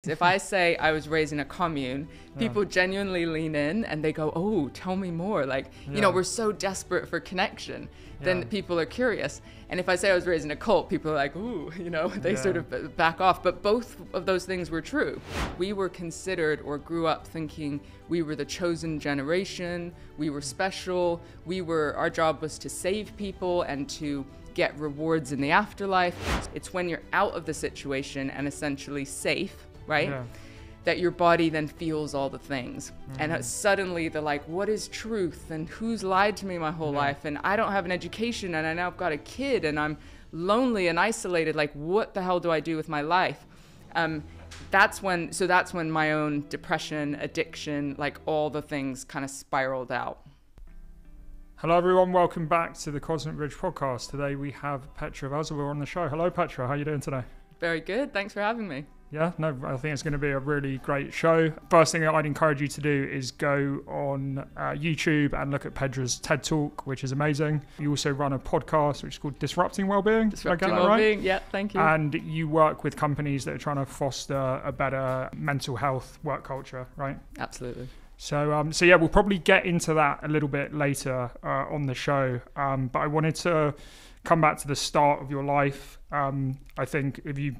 If I say I was raised in a commune, people genuinely lean in and they go, oh, tell me more. Like, you know, we're so desperate for connection. Then people are curious. And if I say I was raised in a cult, people are like, ooh, you know, they sort of back off. But both of those things were true. We were considered or grew up thinking we were the chosen generation, we were special, our job was to save people and to get rewards in the afterlife. It's when you're out of the situation and essentially safe, right? That your body then feels all the things. And suddenly they're like, what is truth? And who's lied to me my whole life? And I don't have an education and I now I've got a kid and I'm lonely and isolated. Like, what the hell do I do with my life? That's when my own depression, addiction, like all the things kind of spiraled out. Think everyone, welcome back to the Cosmic Bridge podcast. Today we have Petra Velzeboer on the show. Hello Petra, how are you doing today? Very good, thanks for having me. Yeah, no, I think it's going to be a really great show. First thing that I'd encourage you to do is go on YouTube and look at Petra's TED Talk, which is amazing. You also run a podcast, which is called Disrupting Wellbeing. Disrupting Wellbeing, right? Yeah, thank you. And you work with companies that are trying to foster a better mental health work culture, right? Absolutely. So yeah, we'll probably get into that a little bit later on the show. But I wanted to come back to the start of your life. I think if you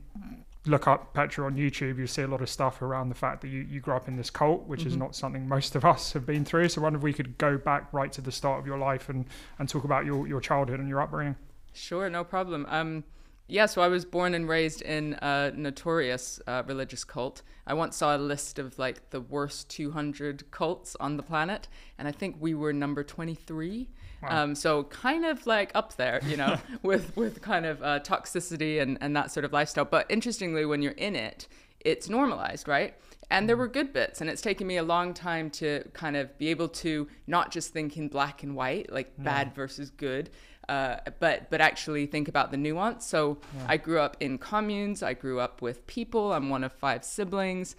look up Petra on YouTube, you'll see a lot of stuff around the fact that you grew up in this cult, which is not something most of us have been through. So I wonder if we could go back right to the start of your life and talk about your childhood and your upbringing. Sure, no problem. Yeah, so I was born and raised in a notorious religious cult. I once saw a list of like the worst 200 cults on the planet, and I think we were number 23. Wow. So kind of like up there, you know, with kind of toxicity and that sort of lifestyle. But interestingly, when you're in it, it's normalized, right? And there were good bits, and it's taken me a long time to kind of be able to not just think in black and white, like bad versus good, but actually think about the nuance. So I grew up in communes. I grew up with people. I'm one of 5 siblings.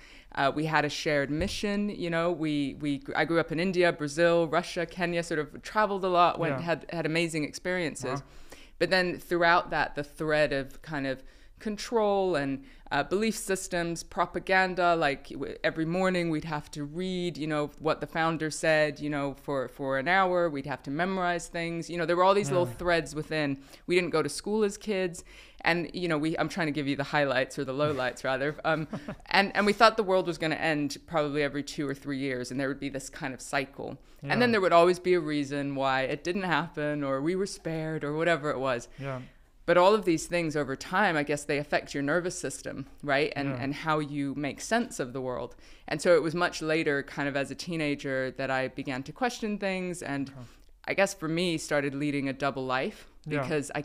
We had a shared mission. You know, I grew up in India, Brazil, Russia, Kenya. Sort of traveled a lot. Had amazing experiences. Wow. But then throughout that, the thread of kind of control and belief systems, propaganda, like every morning we'd have to read, you know, what the founder said, you know, for an hour. We'd have to memorize things. You know, there were all these little threads within. We didn't go to school as kids. And, you know, I'm trying to give you the highlights or the lowlights rather. And we thought the world was going to end probably every 2 or 3 years. And there would be this kind of cycle. Yeah. And then there would always be a reason why it didn't happen or we were spared or whatever it was. Yeah. But all of these things over time, I guess they affect your nervous system, right? And how you make sense of the world. And so it was much later, kind of as a teenager, that I began to question things. And I guess for me, started leading a double life because I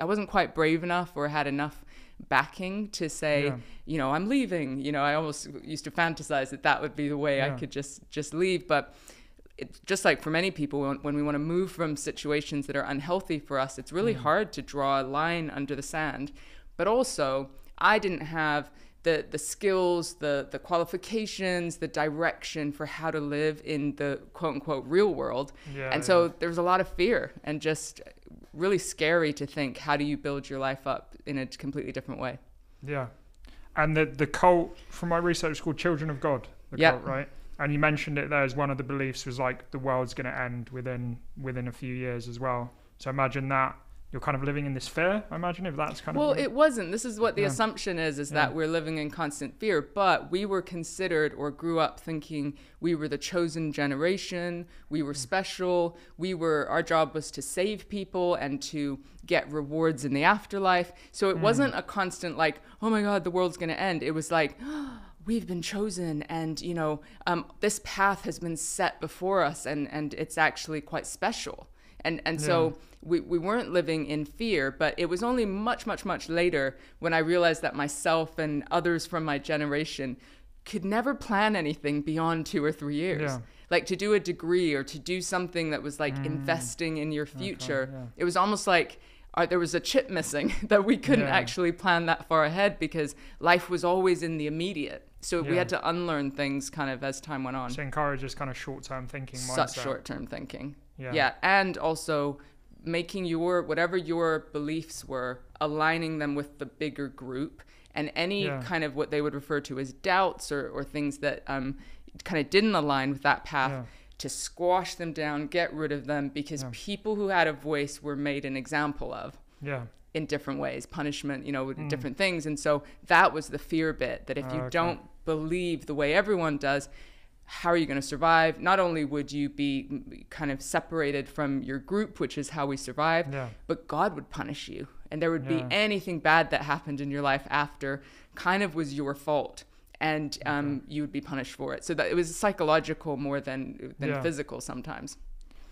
wasn't quite brave enough or had enough backing to say, you know, I'm leaving. You know, I almost used to fantasize that would be the way I could just leave. But it's just like for many people, when we want to move from situations that are unhealthy for us, it's really hard to draw a line under the sand. But also, I didn't have the skills, the qualifications, the direction for how to live in the quote unquote real world. And so there was a lot of fear and just really scary to think, how do you build your life up in a completely different way? Yeah. And the cult, from my research, is called Children of God, the cult, right? And you mentioned it there as one of the beliefs was like the world's going to end within a few years as well. So imagine that you're kind of living in this fear, I imagine, if that's kind of... Well, it wasn't. This is what the assumption is that we're living in constant fear. But we were considered or grew up thinking we were the chosen generation. We were special. Our job was to save people and to get rewards in the afterlife. So it wasn't a constant like, oh my God, the world's going to end. It was like... we've been chosen and, you know, this path has been set before us and it's actually quite special. And so we weren't living in fear, but it was only much, much, much later when I realized that myself and others from my generation could never plan anything beyond 2 or 3 years. Yeah. Like to do a degree or to do something that was like investing in your future. Okay, it was almost like there was a chip missing that we couldn't actually plan that far ahead because life was always in the immediate. So we had to unlearn things kind of as time went on. So encourages kind of short-term thinking mindset. Such short-term thinking. Yeah. And also making whatever your beliefs were, aligning them with the bigger group And any kind of what they would refer to as doubts or things that kind of didn't align with that path, to squash them down, get rid of them, because people who had a voice were made an example of. In different ways, punishment, different things. And so that was the fear bit, that if you don't believe the way everyone does, how are you going to survive? Not only would you be kind of separated from your group, which is how we survived, but God would punish you. And there would be anything bad that happened in your life after kind of was your fault. And you would be punished for it. So that it was psychological more than physical sometimes.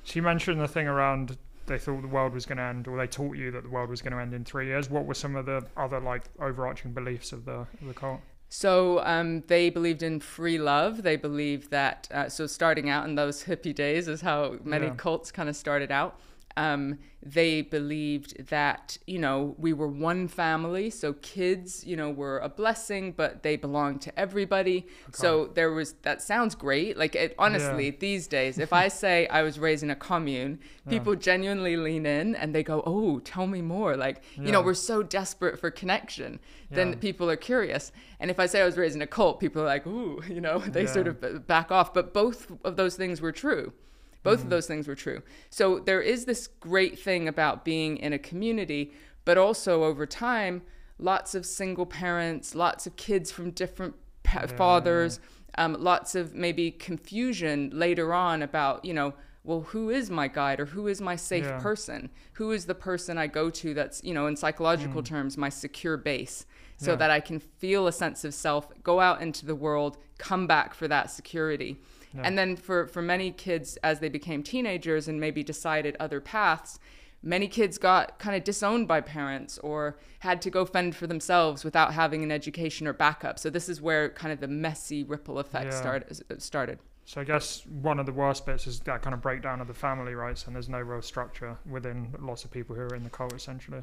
She mentioned the thing around they thought the world was going to end, or they taught you that the world was going to end in 3 years. What were some of the other like overarching beliefs of the cult? So they believed in free love. They believed that, so starting out in those hippie days is how many cults kind of started out. They believed that, we were one family. So kids, were a blessing, but they belonged to everybody. So that sounds great. Like honestly, these days, if I say I was raised in a commune, people genuinely lean in and they go, oh, tell me more. Like, we're so desperate for connection. Then people are curious. And if I say I was raised in a cult, people are like, ooh, they sort of back off. But both of those things were true. Both of those things were true. So there is this great thing about being in a community, but also over time, lots of single parents, lots of kids from different fathers, lots of maybe confusion later on about, well, who is my guide, or who is my safe person? Who is the person I go to that's, in psychological terms, my secure base, so that I can feel a sense of self, go out into the world, come back for that security. And then for many kids, as they became teenagers and maybe decided other paths, many kids got kind of disowned by parents or had to go fend for themselves without having an education or backup. So this is where kind of the messy ripple effect started. So I guess one of the worst bits is that kind of breakdown of the family, right? And there's no real structure within lots of people who are in the cult, essentially.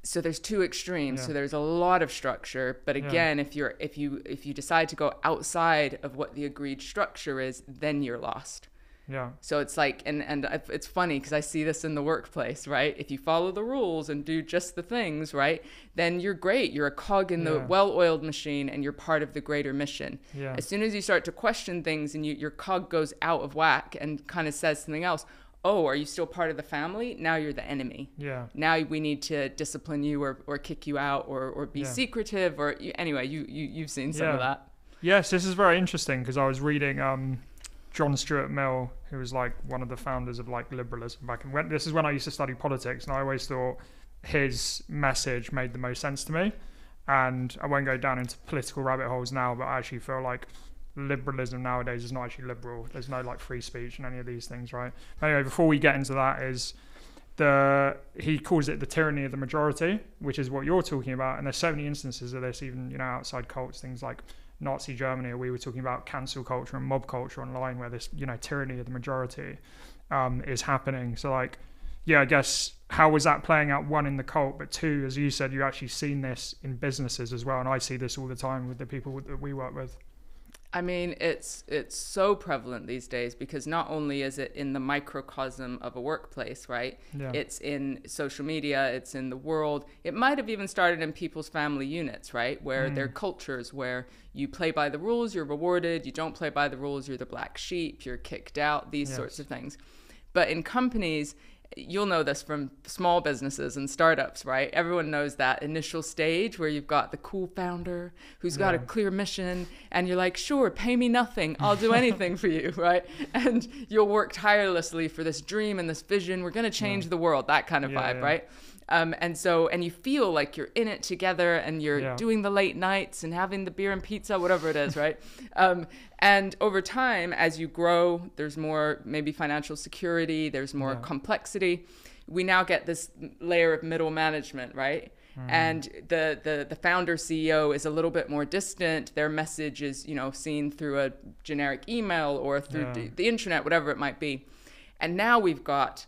So there's two extremes. So there's a lot of structure, but again, if you decide to go outside of what the agreed structure is, then you're lost. So it's like, and it's funny because I see this in the workplace, right? If you follow the rules and do just the things, right, then you're great. You're a cog in the well-oiled machine, and you're part of the greater mission. As soon as you start to question things and your cog goes out of whack and kind of says something else, oh, are you still part of the family? Now you're the enemy. Now we need to discipline you or kick you out or be secretive or anyway, you've seen some of that. Yes, this is very interesting because I was reading John Stuart Mill, who was like one of the founders of like liberalism back in this is when I used to study politics, and I always thought his message made the most sense to me. And I won't go down into political rabbit holes now, but I actually feel like liberalism nowadays is not actually liberal. There's no like free speech and any of these things, right? Anyway, before we get into that, he calls it the tyranny of the majority, which is what you're talking about. And there's so many instances of this, even outside cults, things like Nazi Germany, or we were talking about cancel culture and mob culture online, where this tyranny of the majority is happening. So like, I guess how was that playing out, one, in the cult, but two, as you said, you actually seen this in businesses as well, and I see this all the time with the people that we work with. I mean, it's so prevalent these days because not only is it in the microcosm of a workplace, right? It's in social media, it's in the world. It might have even started in people's family units, right? Where there are cultures where you play by the rules, you're rewarded. You don't play by the rules, you're the black sheep, you're kicked out, these sorts of things. But in companies, you'll know this from small businesses and startups, right? Everyone knows that initial stage where you've got the cool founder who's got a clear mission, and you're like, sure, pay me nothing, I'll do anything for you, right? And you'll work tirelessly for this dream and this vision. We're going to change the world, that kind of vibe, right? And you feel like you're in it together, and you're doing the late nights and having the beer and pizza, whatever it is, right? And over time, as you grow, there's more maybe financial security, there's more complexity. We now get this layer of middle management, right? And the founder CEO is a little bit more distant. Their message is, seen through a generic email or through the internet, whatever it might be. And now we've got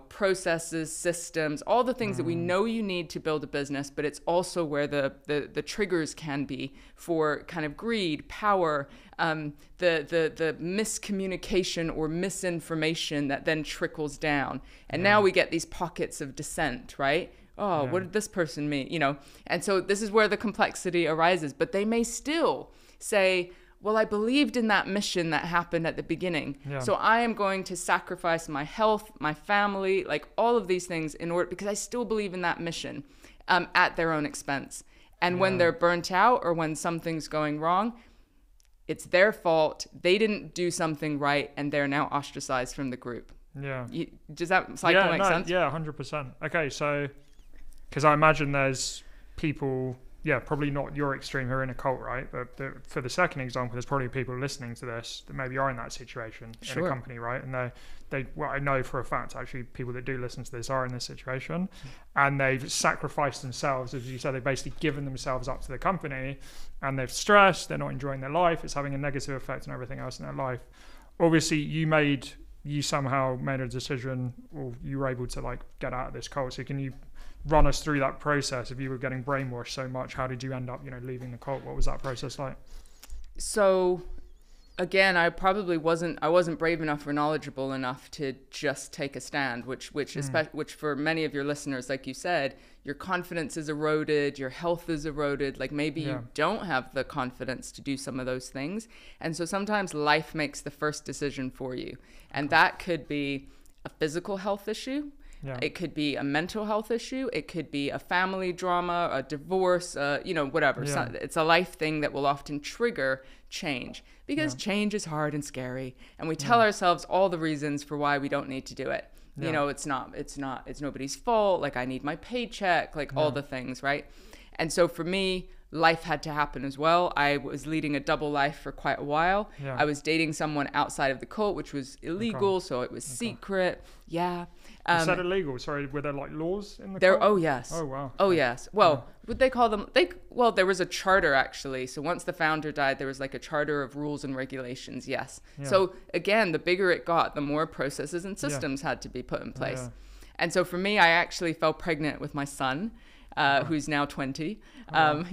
processes, systems, all the things that we know you need to build a business, but it's also where the triggers can be for kind of greed, power, the miscommunication or misinformation that then trickles down. And now we get these pockets of dissent, right? Oh, what did this person mean? You know, and so this is where the complexity arises. But they may still say, well, I believed in that mission that happened at the beginning. Yeah. So I am going to sacrifice my health, my family, like all of these things in order, because I still believe in that mission at their own expense. And when they're burnt out or when something's going wrong, it's their fault. They didn't do something right and they're now ostracized from the group. Yeah. Does that cycle make sense? Yeah, 100%. Okay, so, because I imagine there's people, probably not your extreme who are in a cult, right? But for the second example, there's probably people listening to this that maybe are in that situation in a company, right? And well, I know for a fact, actually, people that do listen to this are in this situation, and they've sacrificed themselves, as you said, they've basically given themselves up to the company, and they've stressed, they're not enjoying their life, it's having a negative effect on everything else in their life. Obviously, you somehow made a decision, or you were able to like get out of this cult. So can you run us through that process? If you were getting brainwashed so much, how did you end up, leaving the cult? What was that process like? So again, I wasn't brave enough or knowledgeable enough to just take a stand, which for many of your listeners, like you said, your confidence is eroded, your health is eroded. Like maybe you don't have the confidence to do some of those things. And so sometimes life makes the first decision for you. And that could be a physical health issue. Yeah. It could be a mental health issue. It could be a family drama, a divorce, whatever. Yeah. So it's a life thing that will often trigger change, because change is hard and scary. And we tell ourselves all the reasons for why we don't need to do it. Yeah. It's nobody's fault. Like I need my paycheck, like all the things, right? And so for me, life had to happen as well. I was leading a double life for quite a while. Yeah. I was dating someone outside of the cult, which was illegal. So it was secret. Yeah. Is that illegal? Sorry, were there like laws in the cult? Oh, yes. Oh, wow. Oh, yes. Well, would they call them? There was a charter, actually. So once the founder died, there was like a charter of rules and regulations. Yes. Yeah. So again, the bigger it got, the more processes and systems had to be put in place. Yeah. And so for me, I actually fell pregnant with my son, who's now 20. And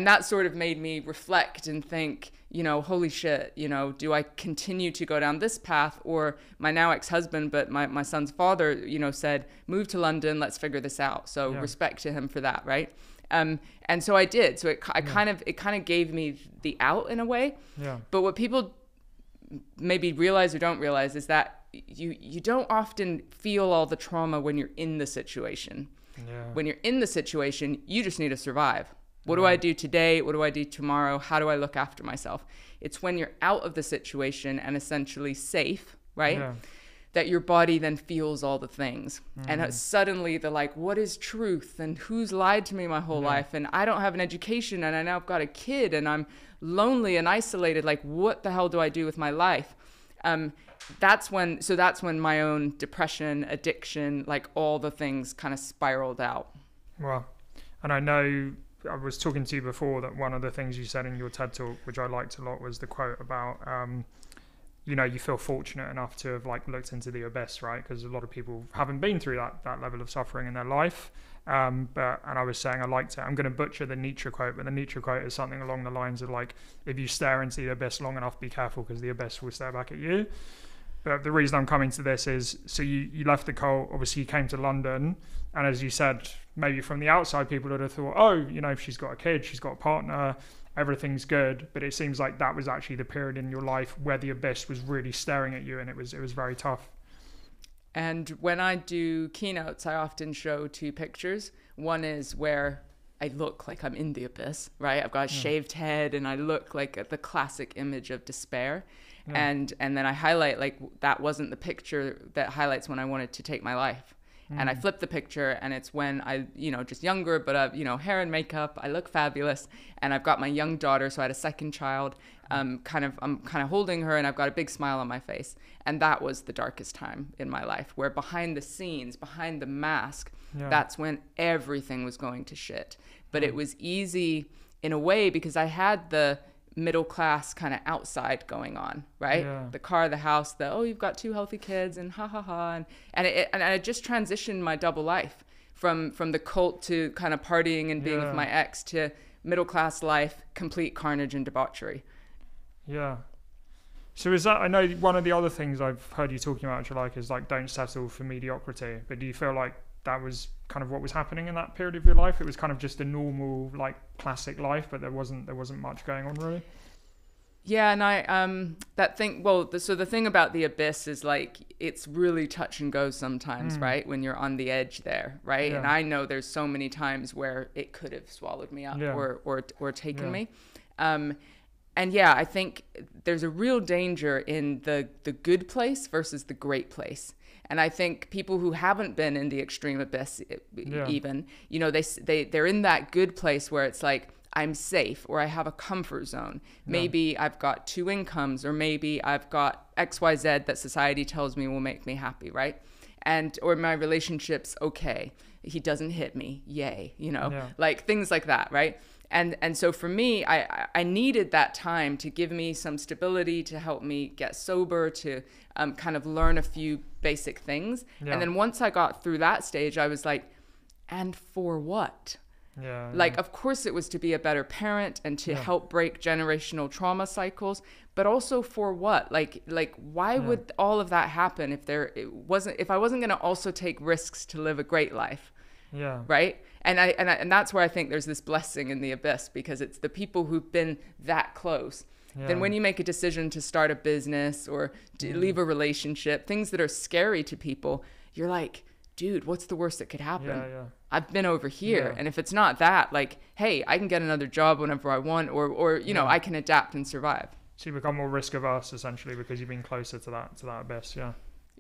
that sort of made me reflect and think, holy shit, do I continue to go down this path? Or my now ex-husband, but my son's father, said, move to London, let's figure this out. So respect to him for that, right? And so I did. So it kind of gave me the out in a way. Yeah. But what people maybe realize or don't realize is that you don't often feel all the trauma when you're in the situation. Yeah. When you're in the situation, you just need to survive. What do I do today? What do I do tomorrow? How do I look after myself? It's when you're out of the situation and essentially safe, right? Yeah. That your body then feels all the things. And suddenly they're like, what is truth? And who's lied to me my whole life? And I don't have an education, and I now have got a kid, and I'm lonely and isolated. Like, what the hell do I do with my life? That's when my own depression, addiction, like all the things kind of spiraled out. Wow. And I know I was talking to you before that one of the things you said in your TED talk, which I liked a lot, was the quote about, you feel fortunate enough to have like looked into the abyss, right? Because a lot of people haven't been through that level of suffering in their life. And I was saying I liked it. I'm going to butcher the Nietzsche quote, but the Nietzsche quote is something along the lines of like, if you stare into the abyss long enough, be careful because the abyss will stare back at you. But the reason I'm coming to this is, so you left the cult, obviously you came to London, and as you said, maybe from the outside, people would have thought, if she's got a kid, she's got a partner, everything's good. But it seems like that was actually the period in your life where the abyss was really staring at you, and it was very tough. And when I do keynotes, I often show two pictures. One is where I look like I'm in the abyss, right? I've got a shaved head, and I look like the classic image of despair. Yeah. And then I highlight, like, that wasn't the picture that highlights when I wanted to take my life. And I flip the picture, and it's when I, just younger, but hair and makeup, I look fabulous. And I've got my young daughter, so I had a second child. I'm kind of holding her, and I've got a big smile on my face. And that was the darkest time in my life, where behind the scenes, behind the mask, that's when everything was going to shit. But it was easy in a way because I had the middle class kind of outside going on, right? Yeah. The car, the house, you've got two healthy kids, and ha ha ha, and I just transitioned my double life from the cult to kind of partying and being with my ex to middle class life, complete carnage and debauchery. Yeah. So is that, I know one of the other things I've heard you talking about, which I like, is like don't settle for mediocrity. But do you feel like that was kind of what was happening in that period of your life? It was kind of just a normal, like, classic life, but there wasn't much going on really. Yeah, and so the thing about the abyss is like it's really touch and go sometimes, right? When you're on the edge there, right? Yeah. And I know there's so many times where it could have swallowed me up or taken me. And yeah, I think there's a real danger in the good place versus the great place. And I think people who haven't been in the extreme abyss, even, you know, they're in that good place where it's like, I'm safe, or I have a comfort zone. Maybe I've got 2 incomes, or maybe I've got XYZ that society tells me will make me happy, right? Or my relationship's okay. He doesn't hit me, yay, you know, like things like that, right? And so for me, I needed that time to give me some stability, to help me get sober, to kind of learn a few basic things. And then once I got through that stage, I was like, and for what? Like, of course it was to be a better parent and to help break generational trauma cycles, but also for what? Like why would all of that happen if I wasn't going to also take risks to live a great life? Right. And that's where I think there's this blessing in the abyss, because it's the people who've been that close. Then when you make a decision to start a business or to leave a relationship, things that are scary to people, you're like, dude, what's the worst that could happen? I've been over here. And if it's not that, like, hey, I can get another job whenever I want, or you know, I can adapt and survive. So you become more risk averse essentially because you've been closer to that abyss.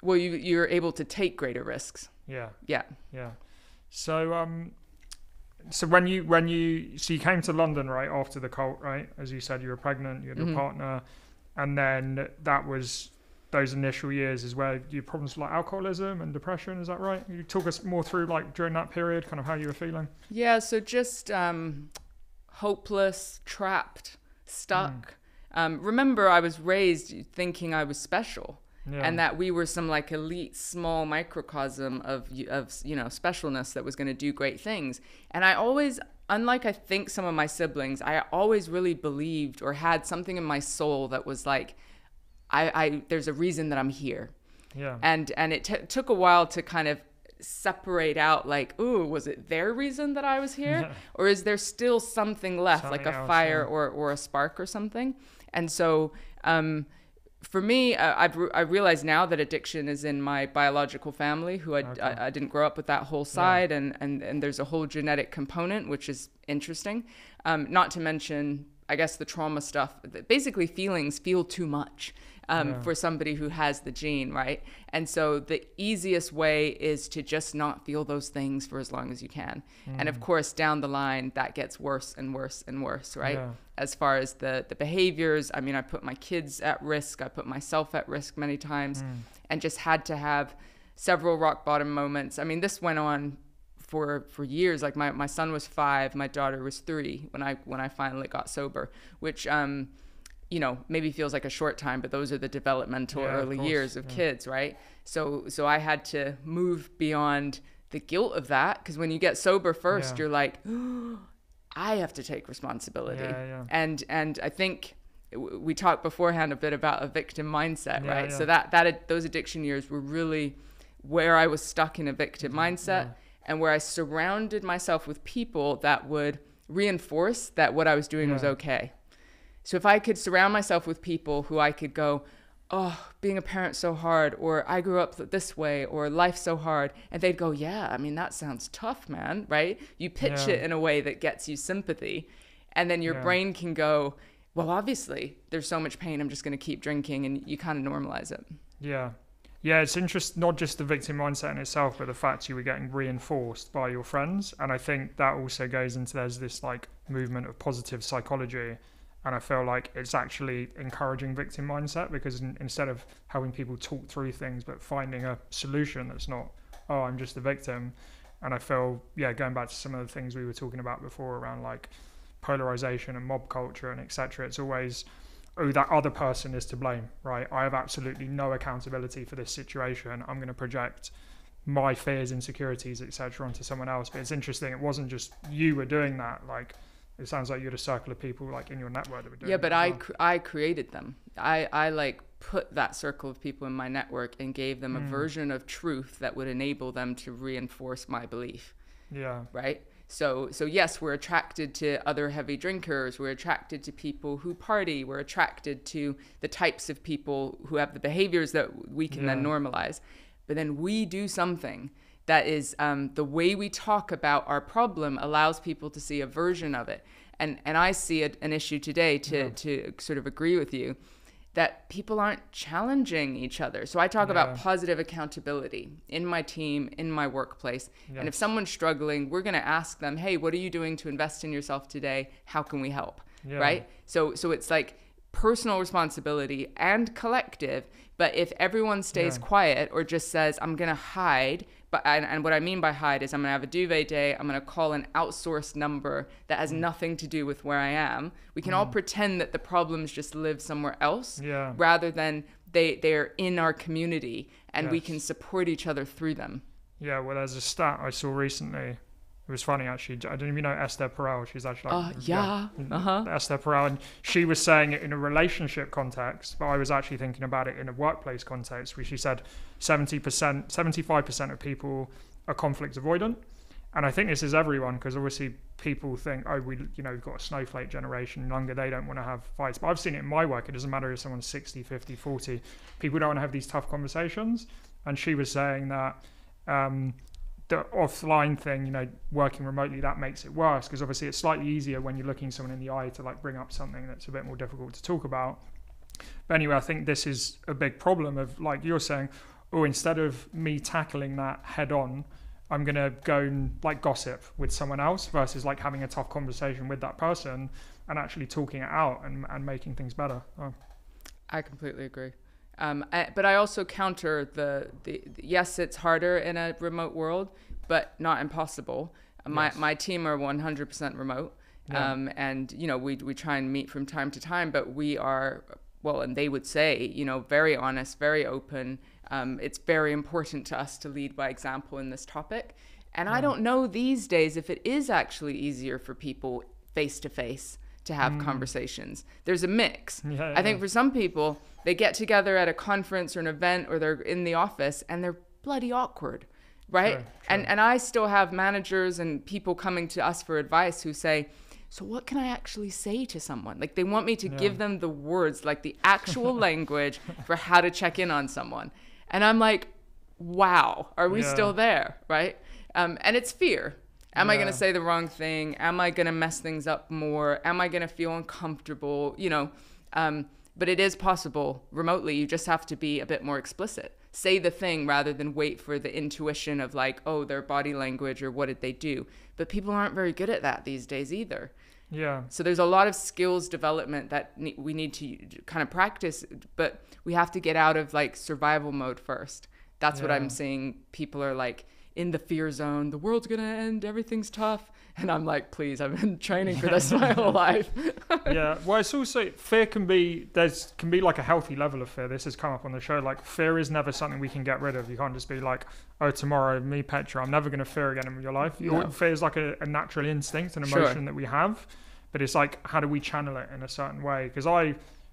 Well, you're able to take greater risks. So when you came to London, right, after the cult, right, as you said, you were pregnant, you had a partner, and then that was those initial years is where you had problems like alcoholism and depression. Is that right? Can you talk us more through, like, during that period, kind of how you were feeling? Yeah, so just hopeless, trapped, stuck. Remember, I was raised thinking I was special. And that we were some like elite small microcosm of you know, specialness that was going to do great things. And I always, unlike I think some of my siblings, I always really believed or had something in my soul that was like, there's a reason that I'm here. And it took a while to kind of separate out, like, ooh, was it their reason that I was here? Or is there still something left, like a fire or a spark or something? And so for me, I realize now that addiction is in my biological family, who I didn't grow up with that whole side, and there's a whole genetic component, which is interesting. Not to mention, I guess, the trauma stuff. Basically, feelings feel too much for somebody who has the gene, right? And so the easiest way is to just not feel those things for as long as you can. And of course, down the line, that gets worse and worse and worse, right? As far as the behaviors, I mean, I put my kids at risk. I put myself at risk many times, and just had to have several rock bottom moments. I mean, this went on for years. Like my son was 5, my daughter was 3 when I finally got sober, which you know, maybe feels like a short time, but those are the developmental early years of kids, right? So I had to move beyond the guilt of that, because when you get sober first, you're like, oh, I have to take responsibility. And I think we talked beforehand a bit about a victim mindset, right? So those addiction years were really where I was stuck in a victim mindset, and where I surrounded myself with people that would reinforce that what I was doing was okay. So if I could surround myself with people who I could go, oh, being a parent's so hard, or I grew up this way, or life's so hard, and they'd go, yeah, I mean, that sounds tough, man, right? You pitch it in a way that gets you sympathy, and then your brain can go, well, obviously, there's so much pain, I'm just going to keep drinking, and you kind of normalize it. Yeah, it's interesting, not just the victim mindset in itself, but the fact you were getting reinforced by your friends. And I think that also goes into, there's this like movement of positive psychology. And I feel like it's actually encouraging victim mindset, because instead of helping people talk through things, but finding a solution that's not, oh, I'm just a victim. And I feel, going back to some of the things we were talking about before around like polarization and mob culture and etc. It's always, oh, that other person is to blame, right? I have absolutely no accountability for this situation. I'm going to project my fears, insecurities, etc. onto someone else. But it's interesting, it wasn't just you were doing that. Like, It sounds like you had a circle of people like in your network that were doing Yeah, it but as well. I created them. I like put that circle of people in my network and gave them a version of truth that would enable them to reinforce my belief. Yeah. Right? So yes, we're attracted to other heavy drinkers. We're attracted to people who party. We're attracted to the types of people who have the behaviors that we can then normalize. But then we do something that is the way we talk about our problem allows people to see a version of it. And I see an issue today to sort of agree with you that people aren't challenging each other. So I talk about positive accountability in my team, in my workplace. Yes. And if someone's struggling, we're going to ask them, hey, what are you doing to invest in yourself today? How can we help? Yeah. Right? So it's like personal responsibility and collective. But if everyone stays quiet or just says, I'm going to hide, and what I mean by hide is I'm going to have a duvet day, I'm going to call an outsourced number that has nothing to do with where I am. We can all pretend that the problems just live somewhere else rather than they're in our community and we can support each other through them. Yeah, well, there's a stat I saw recently. It was funny, actually. I don't even know Esther Perel. She's actually Esther Perel. And she was saying it in a relationship context, but I was actually thinking about it in a workplace context, where she said 75% of people are conflict avoidant. And I think this is everyone, because obviously people think, we've got a snowflake generation younger, they don't want to have fights. But I've seen it in my work. It doesn't matter if someone's 60, 50, 40. People don't want to have these tough conversations. And she was saying that the offline thing, working remotely, that makes it worse, because obviously it's slightly easier when you're looking someone in the eye to like bring up something that's a bit more difficult to talk about. But anyway, I think this is a big problem of, like you're saying, instead of me tackling that head on, I'm going to go and like gossip with someone else versus like having a tough conversation with that person and actually talking it out and making things better. I completely agree. But I also counter the yes, it's harder in a remote world, but not impossible. My team are 100% remote. And we try and meet from time to time, but we are, and they would say, very honest, very open. It's very important to us to lead by example in this topic. And I don't know these days if it is actually easier for people face to face to have conversations. There's a mix. I think for some people, they get together at a conference or an event, or they're in the office and they're bloody awkward, right? Sure. And I still have managers and people coming to us for advice who say, so what can I actually say to someone? Like they want me to give them the words, like the actual language for how to check in on someone. And I'm like, wow, are we still there, right? And it's fear. Am I going to say the wrong thing? Am I going to mess things up more? Am I going to feel uncomfortable? But it is possible remotely. You just have to be a bit more explicit. Say the thing rather than wait for the intuition of like, their body language or what did they do? But people aren't very good at that these days either. Yeah. So there's a lot of skills development that we need to kind of practice, but we have to get out of like survival mode first. That's what I'm seeing. People are like, in the fear zone, the world's gonna end, everything's tough, and I'm like, please, I've been training for this my whole life. Well, it's also, fear can be like a healthy level of fear. This has come up on the show. Like, fear is never something we can get rid of. You can't just be like, tomorrow, me, Petra, I'm never gonna fear again in your life. Fear is like a natural instinct, an emotion that we have, but it's like, how do we channel it in a certain way? Because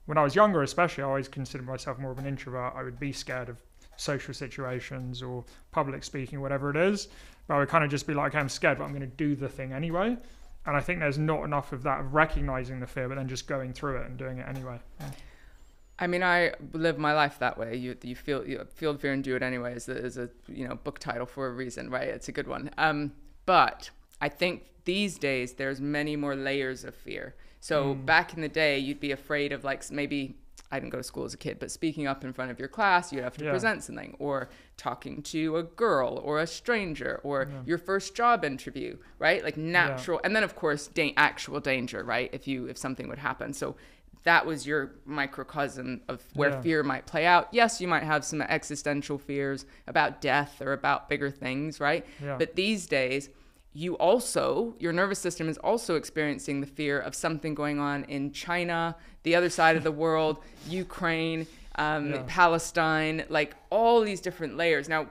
when I was younger especially, I always considered myself more of an introvert. I would be scared of social situations or public speaking, whatever it is, but I would kind of just be like, okay, I'm scared, but I'm going to do the thing anyway. And I think there's not enough of that, of recognizing the fear but then just going through it and doing it anyway. I mean, I live my life that way. You feel the fear and do it anyway is a book title for a reason, right? It's a good one. But I think these days there's many more layers of fear. So back in the day, you'd be afraid of like maybe, I didn't go to school as a kid, but speaking up in front of your class, you'd have to present something, or talking to a girl or a stranger, or your first job interview, right? Like natural, and then of course actual danger, right? If something would happen. So that was your microcosm of where fear might play out. Yes, you might have some existential fears about death or about bigger things, right? But these days, your nervous system is also experiencing the fear of something going on in China, the other side of the world, Ukraine, Palestine, like all these different layers. Now,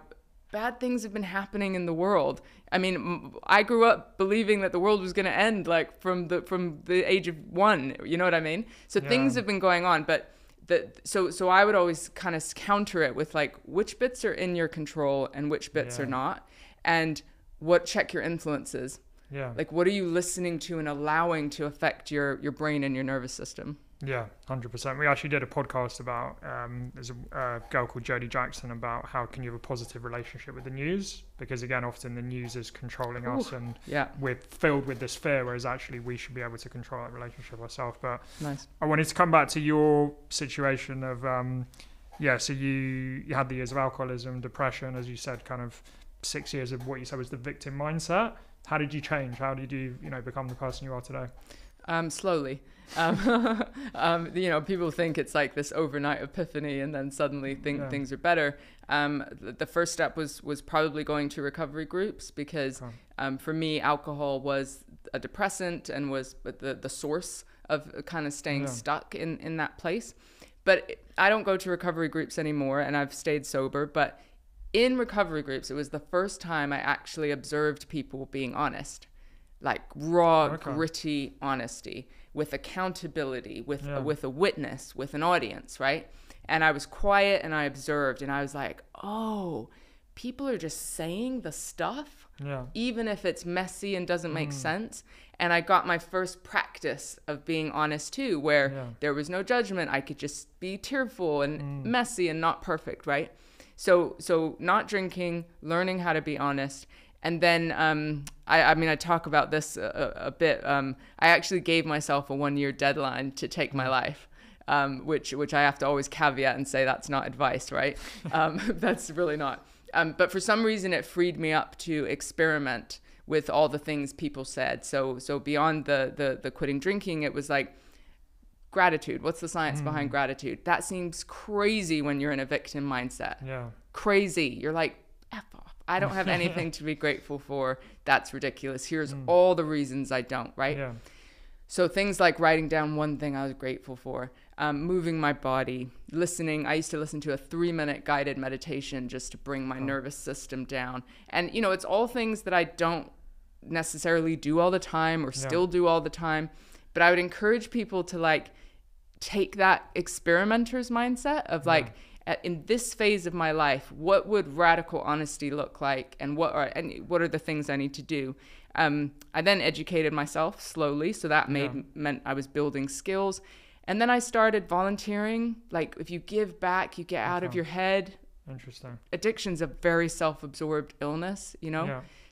bad things have been happening in the world. I mean, I grew up believing that the world was going to end like from the age of 1. You know what I mean? So things have been going on, but so I would always kind of counter it with like, which bits are in your control and which bits are not, and check your influences. Yeah. Like, what are you listening to and allowing to affect your brain and your nervous system? Yeah, 100%. We actually did a podcast about, there's a girl called Jodie Jackson, about how can you have a positive relationship with the news? Because again, often the news is controlling us, and we're filled with this fear, whereas actually we should be able to control that relationship ourselves. But I wanted to come back to your situation of, so you had the years of alcoholism, depression, as you said, kind of 6 years of what you said was the victim mindset. How did you change? How did you, become the person you are today? Slowly. People think it's like this overnight epiphany and then suddenly things are better. The first step was probably going to recovery groups, because for me, alcohol was a depressant and was the source of kind of staying stuck in that place. But I don't go to recovery groups anymore, and I've stayed sober. But in recovery groups, it was the first time I actually observed people being honest. Like raw, gritty honesty, with accountability, with a witness, with an audience, right? And I was quiet and I observed, and I was like, oh, people are just saying the stuff, even if it's messy and doesn't make sense. And I got my first practice of being honest too, where there was no judgment. I could just be tearful and messy and not perfect, right? So not drinking, learning how to be honest. And then I talk about this a bit. I actually gave myself a 1-year deadline to take my life, which I have to always caveat and say that's not advice, right? That's really not. But for some reason, it freed me up to experiment with all the things people said. So beyond the quitting drinking, it was like gratitude. What's the science behind gratitude? That seems crazy when you're in a victim mindset. Yeah. Crazy. You're like, F off. I don't have anything to be grateful for. That's ridiculous. Here's all the reasons I don't, right? Yeah. So things like writing down one thing I was grateful for, moving my body, listening. I used to listen to a 3-minute guided meditation just to bring my nervous system down. And, it's all things that I don't necessarily do all the time or still do all the time. But I would encourage people to like take that experimenter's mindset of like, in this phase of my life, what would radical honesty look like, and what are the things I need to do? I then educated myself slowly, so that meant I was building skills, and then I started volunteering. Like, if you give back, you get out of your head. Interesting. Addiction's a very self-absorbed illness,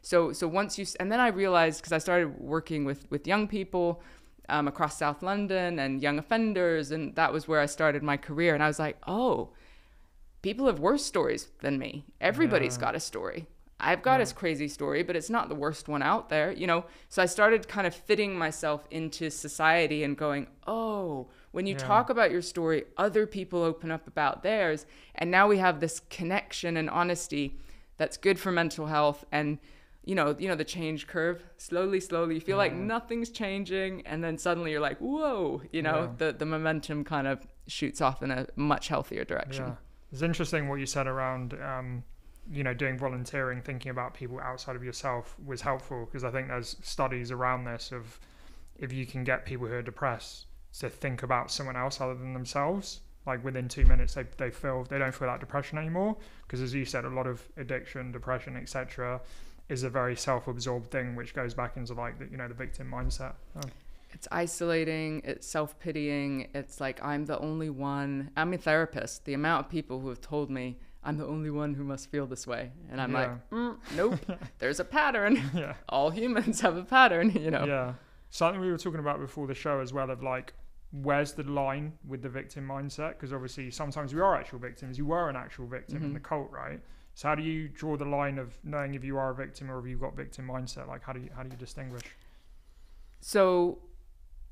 So once and then I realized, because I started working with young people across South London and young offenders, and that was where I started my career. And I was like, oh, people have worse stories than me. Everybody's got a story. I've got a crazy story, but it's not the worst one out there, So I started kind of fitting myself into society and going, oh, when you talk about your story, other people open up about theirs. And now we have this connection and honesty that's good for mental health. And, the change curve, slowly, you feel like nothing's changing. And then suddenly you're like, whoa, the momentum kind of shoots off in a much healthier direction. Yeah. It's interesting what you said around, doing volunteering, thinking about people outside of yourself was helpful, because I think there's studies around this of if you can get people who are depressed to think about someone else other than themselves, like within 2 minutes they don't feel that depression anymore. Because as you said, a lot of addiction, depression, etc. is a very self-absorbed thing, which goes back into like the victim mindset. It's isolating, it's self-pitying, it's like, I'm the only one. I'm a therapist. The amount of people who have told me I'm the only one who must feel this way. And I'm like, nope, there's a pattern. All humans have a pattern, Yeah. Something we were talking about before the show as well, of like, where's the line with the victim mindset? Because obviously sometimes we are actual victims. You were an actual victim in the cult, right? So how do you draw the line of knowing if you are a victim or if you've got victim mindset? Like, how do you distinguish? So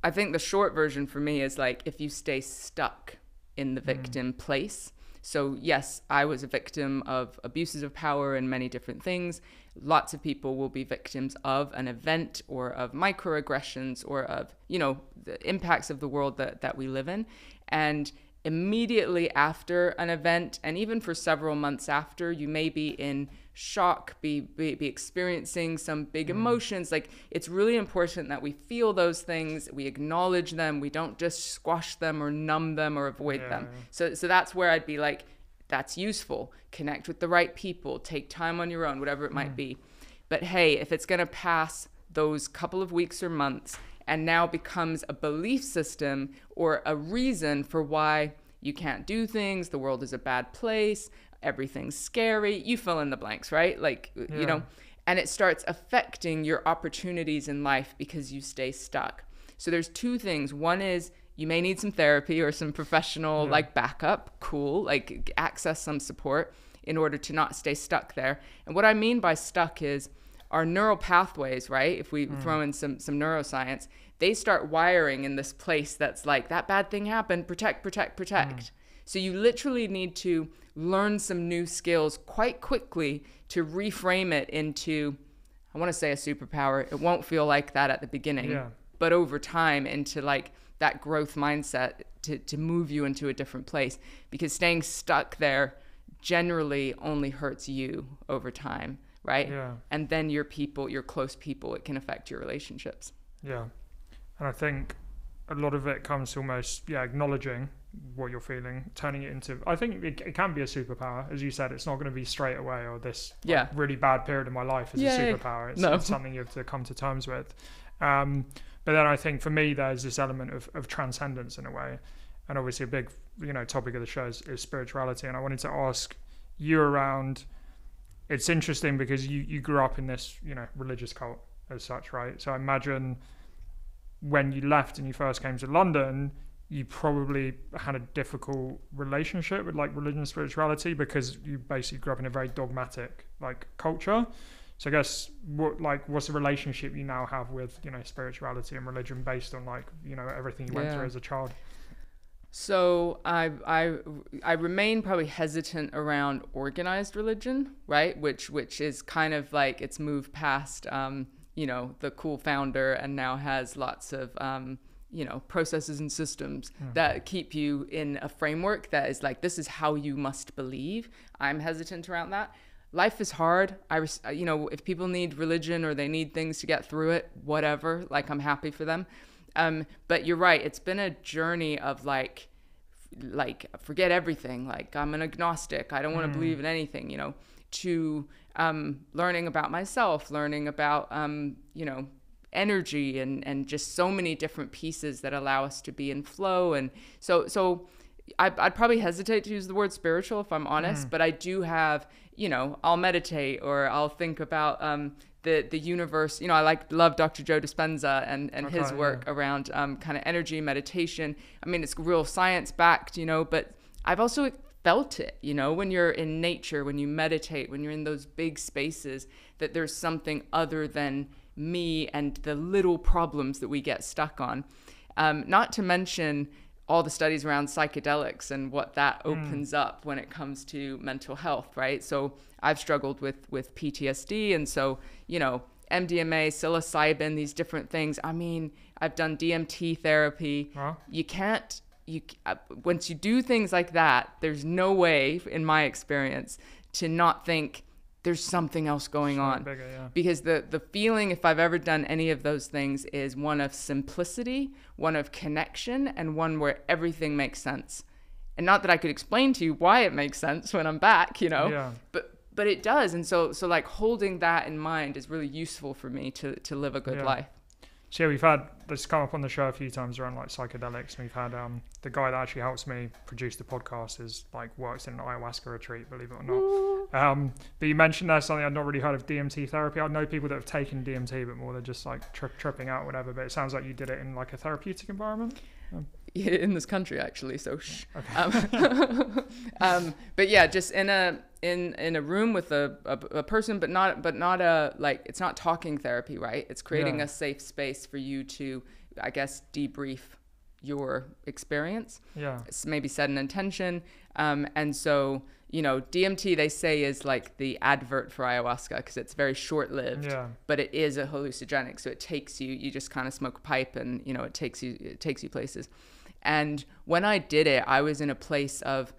I think the short version for me is like, if you stay stuck in the victim place. So yes, I was a victim of abuses of power and many different things. Lots of people will be victims of an event or of microaggressions or of, the impacts of the world that we live in. And immediately after an event, and even for several months after, you may be in shock, be experiencing some big emotions. Like, it's really important that we feel those things, we acknowledge them, we don't just squash them or numb them or avoid them. So that's where I'd be like, that's useful. Connect with the right people, take time on your own, whatever it might be. But hey, if it's going to pass those couple of weeks or months and now becomes a belief system or a reason for why you can't do things, the world is a bad place, everything's scary, you fill in the blanks, right? Like, you know, and it starts affecting your opportunities in life because you stay stuck. So there's two things. One is you may need some therapy or some professional like backup, cool, like access some support in order to not stay stuck there. And what I mean by stuck is our neural pathways, right? If we throw in some neuroscience, they start wiring in this place that's like, that bad thing happened, protect, protect, protect. So you literally need to learn some new skills quite quickly to reframe it into, I want to say a superpower. It won't feel like that at the beginning, but over time into like that growth mindset to move you into a different place, because staying stuck there generally only hurts you over time, right? And then your people, your close people, it can affect your relationships. And I think a lot of it comes to almost acknowledging what you're feeling, turning it into, I think it can be a superpower. As you said, it's not going to be straight away, or this really bad period of my life is a superpower. It's something you have to come to terms with. But then I think for me, there's this element of transcendence in a way. And obviously a big, topic of the show is spirituality. And I wanted to ask you around, it's interesting because you grew up in this, religious cult as such, right? So I imagine when you left and you first came to London, you probably had a difficult relationship with like religion and spirituality because you basically grew up in a very dogmatic like culture. So I guess what's the relationship you now have with, spirituality and religion based on like, everything you went through as a child? So I remain probably hesitant around organized religion, right? Which is kind of like it's moved past, the cool founder and now has lots of, processes and systems that keep you in a framework that is like, this is how you must believe. I'm hesitant around that. Life is hard. If people need religion or they need things to get through it, whatever, like I'm happy for them. But you're right. It's been a journey of like forget everything. Like I'm an agnostic. I don't want to believe in anything, to learning about myself, learning about, energy and just so many different pieces that allow us to be in flow. And so I'd probably hesitate to use the word spiritual if I'm honest, but I do have, I'll meditate or I'll think about the universe. I love Dr. Joe Dispenza and his work around kind of energy meditation. I mean, it's real science backed, but I've also felt it, when you're in nature, when you meditate, when you're in those big spaces, that there's something other than me and the little problems that we get stuck on. Not to mention all the studies around psychedelics and what that opens up when it comes to mental health, right? So I've struggled with PTSD. And so, MDMA, psilocybin, these different things. I mean, I've done DMT therapy. Once you do things like that, there's no way, in my experience, to not think there's something else going on. Bigger, because the feeling, if I've ever done any of those things, is one of simplicity, one of connection, and one where everything makes sense. And not that I could explain to you why it makes sense when I'm back, but it does. And so like holding that in mind is really useful for me to live a good life. So we've had this come up on the show a few times around like psychedelics. We've had the guy that actually helps me produce the podcast is like works in an ayahuasca retreat, believe it or not. But you mentioned there's something I'd not really heard of, DMT therapy. I know people that have taken DMT, but more they're just like tripping out or whatever. But it sounds like you did it in like a therapeutic environment. In this country actually, so Okay. But yeah, just in a room with a person, but not a like, it's not talking therapy, right? It's creating a safe space for you to, I guess, debrief your experience. It's maybe set an intention, and so DMT they say is like the advert for ayahuasca because it's very short-lived, but it is a hallucinogenic, so it takes you just kind of smoke a pipe and it takes you places. And when I did it, I was in a place of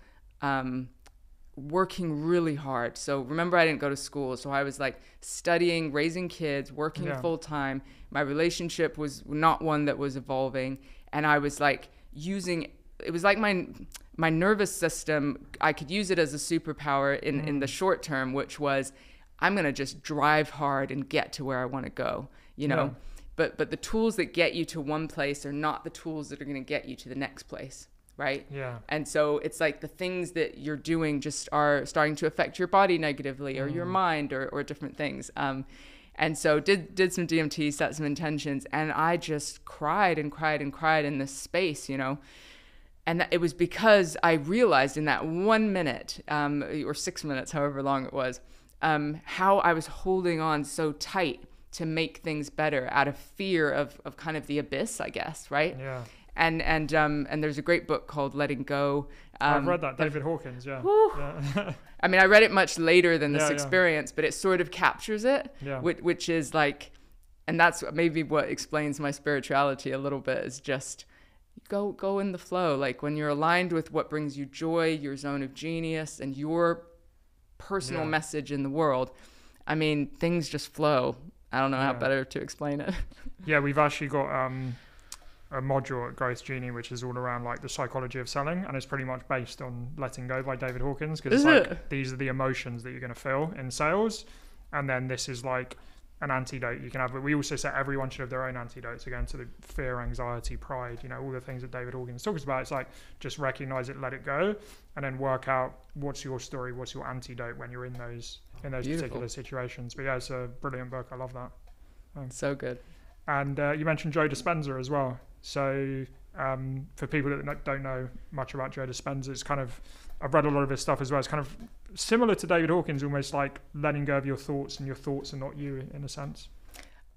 working really hard. So remember, I didn't go to school. So I was like studying, raising kids, working full time. My relationship was not one that was evolving. And I was like it was like my nervous system, I could use it as a superpower in the short term, which was, I'm going to just drive hard and get to where I want to go, you know? But the tools that get you to one place are not the tools that are going to get you to the next place, right? Yeah. And so it's like the things that you're doing just are starting to affect your body negatively, or your mind, or different things. And so did some DMT, set some intentions, and I just cried and cried and cried in this space, you know? And it was because I realized in that 1 minute, or 6 minutes, however long it was, how I was holding on so tight to make things better out of fear of kind of the abyss, I guess, right? Yeah. And there's a great book called Letting Go. I've read that, David Hawkins, yeah. I mean, I read it much later than this experience, but it sort of captures it, which is like, and that's maybe what explains my spirituality a little bit, is just go in the flow. Like when you're aligned with what brings you joy, your zone of genius, and your personal message in the world, I mean, things just flow. I don't know how better to explain it. Yeah, we've actually got a module at Growth Genie which is all around like the psychology of selling, and it's pretty much based on Letting Go by David Hawkins, because it's like these are the emotions that you're going to feel in sales, and then this is like an antidote you can have. But we also say everyone should have their own antidotes, again, to the fear, anxiety, pride, you know, all the things that David Hawkins talks about. It's like just recognize it, let it go, and then work out what's your story, what's your antidote when you're in those particular situations. But yeah, it's a brilliant book. I love that. So good. And you mentioned Joe Dispenza as well. So for people that don't know much about Joe Dispenza, it's kind of, I've read a lot of his stuff as well. It's kind of similar to David Hawkins, almost like letting go of your thoughts, and your thoughts are not you, in a sense.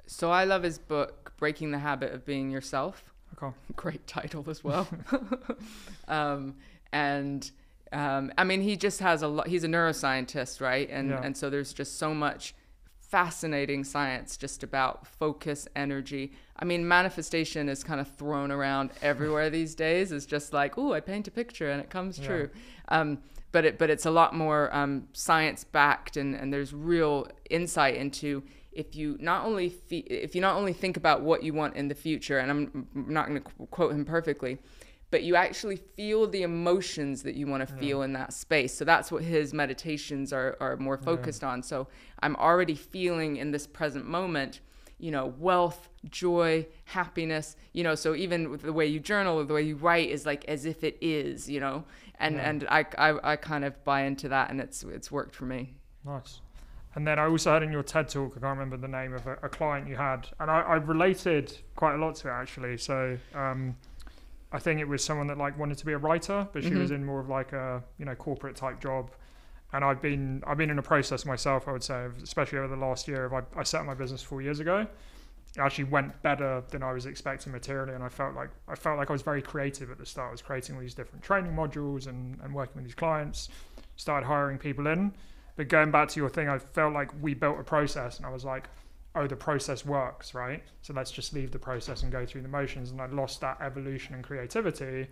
So I love his book, Breaking the Habit of Being Yourself. Okay. Great title as well. I mean, he just has a lot. He's a neuroscientist, right? And so there's just so much fascinating science just about focus, energy. I mean, manifestation is kind of thrown around everywhere these days. It's just like, oh, I paint a picture and it comes true. But it's a lot more science backed, and there's real insight into if you not only think about what you want in the future, and I'm not going to quote him perfectly, but you actually feel the emotions that you want to feel in that space. So that's what his meditations are more focused on. So I'm already feeling in this present moment, you know, wealth, joy, happiness, you know, so even with the way you journal or the way you write is like as if it is, you know, and I kind of buy into that, and it's worked for me. Nice. And then I also heard in your TED talk, I can't remember the name of a client you had, and I related quite a lot to it actually. So I think it was someone that like wanted to be a writer, but she was in more of like a, you know, corporate type job. And I've been in a process myself, I would say, especially over the last year. I set up my business 4 years ago. It actually went better than I was expecting materially, and I felt like I was very creative at the start. I was creating all these different training modules and working with these clients, started hiring people in. But going back to your thing, I felt like we built a process, and I was like, oh, the process works, right? So let's just leave the process and go through the motions. And I lost that evolution and creativity.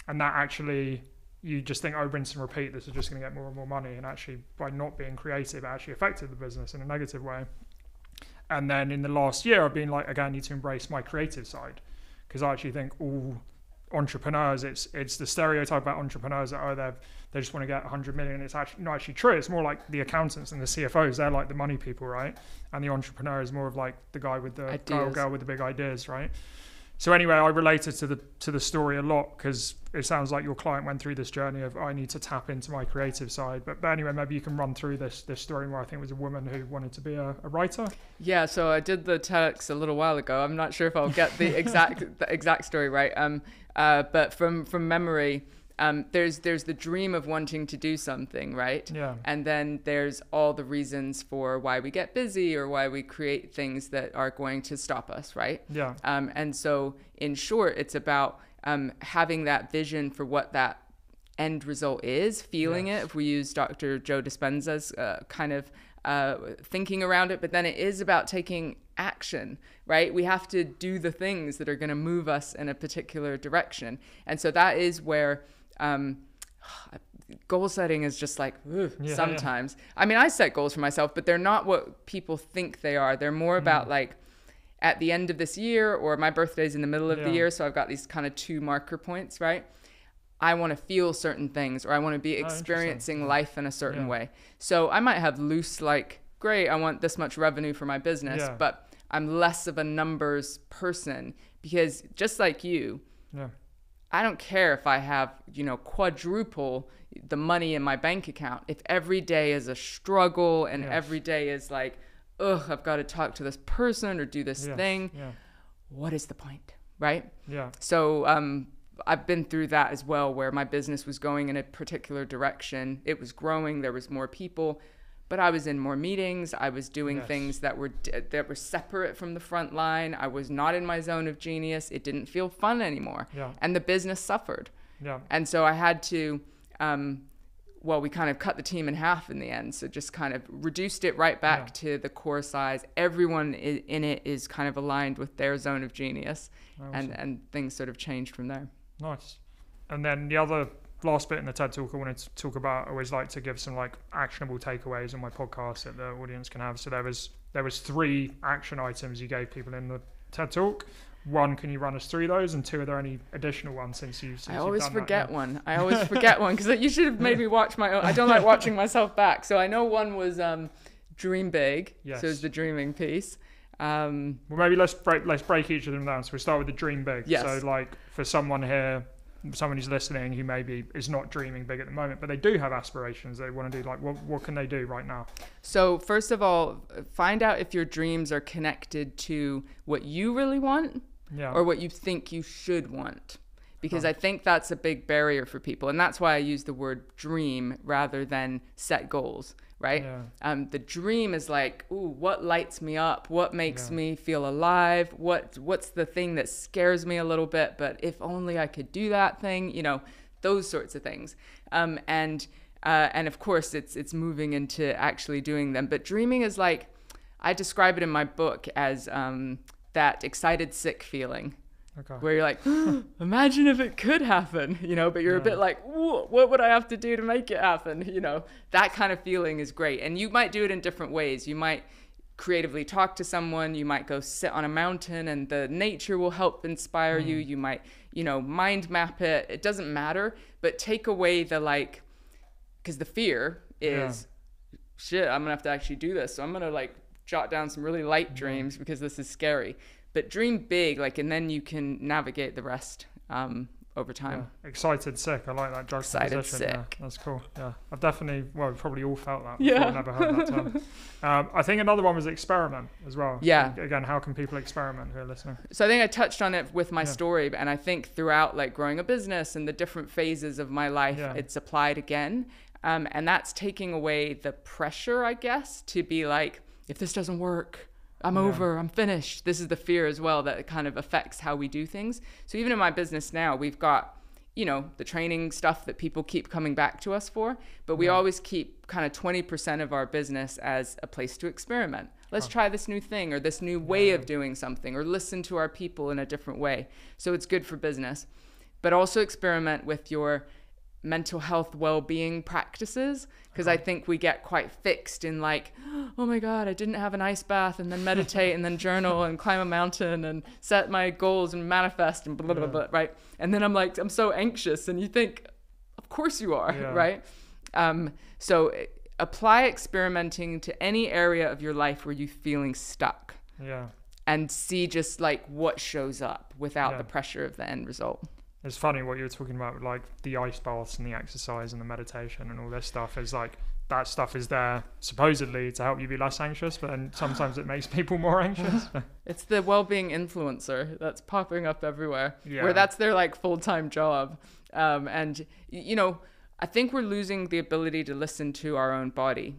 And that actually, you just think, oh, rinse and repeat, this is just going to get more and more money. And actually, by not being creative, it actually affected the business in a negative way. And then in the last year, I've been like, again, I need to embrace my creative side, because I actually think all entrepreneurs, it's the stereotype about entrepreneurs that, oh, they just want to get 100 million. It's actually not actually true. It's more like the accountants and the CFOs. They're like the money people, right? And the entrepreneur is more of like the guy with the guy or girl with the big ideas, right? So anyway, I related to the story a lot, because it sounds like your client went through this journey of, I need to tap into my creative side. But anyway, maybe you can run through this story where I think it was a woman who wanted to be a writer. Yeah, so I did the TEDx a little while ago. I'm not sure if I'll get the exact story right. But from memory, there's the dream of wanting to do something, right? Yeah. And then there's all the reasons for why we get busy or why we create things that are going to stop us, right? Yeah. And so in short, it's about having that vision for what that end result is, feeling it. If we use Dr. Joe Dispenza's kind of thinking around it, but then it is about taking action, right? We have to do the things that are going to move us in a particular direction. And so that is where goal setting is just like, sometimes. I mean, I set goals for myself, but they're not what people think they are. They're more about like, at the end of this year, or my birthday's in the middle of the year. So I've got these kind of 2 marker points, right? I want to feel certain things, or I want to be experiencing life in a certain way. So I might have loose, like, great, I want this much revenue for my business, but I'm less of a numbers person, because just like you, I don't care if I have, quadruple the money in my bank account. If every day is a struggle and every day is like, I've got to talk to this person or do this thing. What is the point, right? So I've been through that as well, where my business was going in a particular direction. It was growing. There was more people, but I was in more meetings. I was doing things that were separate from the front line. I was not in my zone of genius. It didn't feel fun anymore. And the business suffered. And so I had to, we kind of cut the team in half in the end. So just kind of reduced it right back to the core size. Everyone in it is kind of aligned with their zone of genius. Awesome. And things sort of changed from there. Nice. And then the other last bit in the TED Talk I wanted to talk about, I always like to give some like actionable takeaways on my podcast that the audience can have. So there was 3 action items you gave people in the TED Talk. 1, can you run us through those? And 2, are there any additional ones since I always forget one. I always forget one, because you should have made me watch my own. I don't like watching myself back. So I know one was dream big. So it's the dreaming piece. Well, maybe let's break each of them down. So we start with the dream big. So like for someone here, someone who's listening who maybe is not dreaming big at the moment, but they do have aspirations they want to do, like what can they do right now? So first of all, find out if your dreams are connected to what you really want or what you think you should want. Because I think that's a big barrier for people. And that's why I use the word dream rather than set goals, right? The dream is like, what lights me up? What makes me feel alive? What's the thing that scares me a little bit? But if only I could do that thing, those sorts of things. And of course, it's moving into actually doing them. But dreaming is like, I describe it in my book as that excited, sick feeling. Where you're like, imagine if it could happen, but you're a bit like, what would I have to do to make it happen? That kind of feeling is great. And you might do it in different ways. You might creatively talk to someone. You might go sit on a mountain and the nature will help inspire you. You might, mind map it. It doesn't matter, but take away the because the fear is, shit, I'm gonna have to actually do this. So I'm gonna jot down some really light dreams because this is scary. But dream big, and then you can navigate the rest over time. Excited sick. I like that juxtaposition. Excited sick. Yeah, that's cool. Yeah, I've definitely, we've probably all felt that before. I've never heard that term. I think another one was experiment as well. Yeah. Again, how can people experiment who are listening? So I think I touched on it with my story, and I think throughout growing a business and the different phases of my life, it's applied again. And that's taking away the pressure, I guess, to be like, if this doesn't work, I'm over, I'm finished. This is the fear as well that kind of affects how we do things. So even in my business now, we've got, the training stuff that people keep coming back to us for, but we always keep kind of 20% of our business as a place to experiment. Let's try this new thing or this new way of doing something, or listen to our people in a different way. So it's good for business, but also experiment with your mental health well-being practices, because I think we get quite fixed in oh my god, I didn't have an ice bath, and then meditate and then journal and climb a mountain and set my goals and manifest and blah blah blah, right? And then I'm so anxious, and you think, of course you are, right? So apply experimenting to any area of your life where you're feeling stuck, and see just what shows up without the pressure of the end result. It's funny what you were talking about, the ice baths and the exercise and the meditation and all this stuff is that stuff is there supposedly to help you be less anxious, but then sometimes it makes people more anxious. It's the well-being influencer that's popping up everywhere, where that's their full-time job. And I think we're losing the ability to listen to our own body,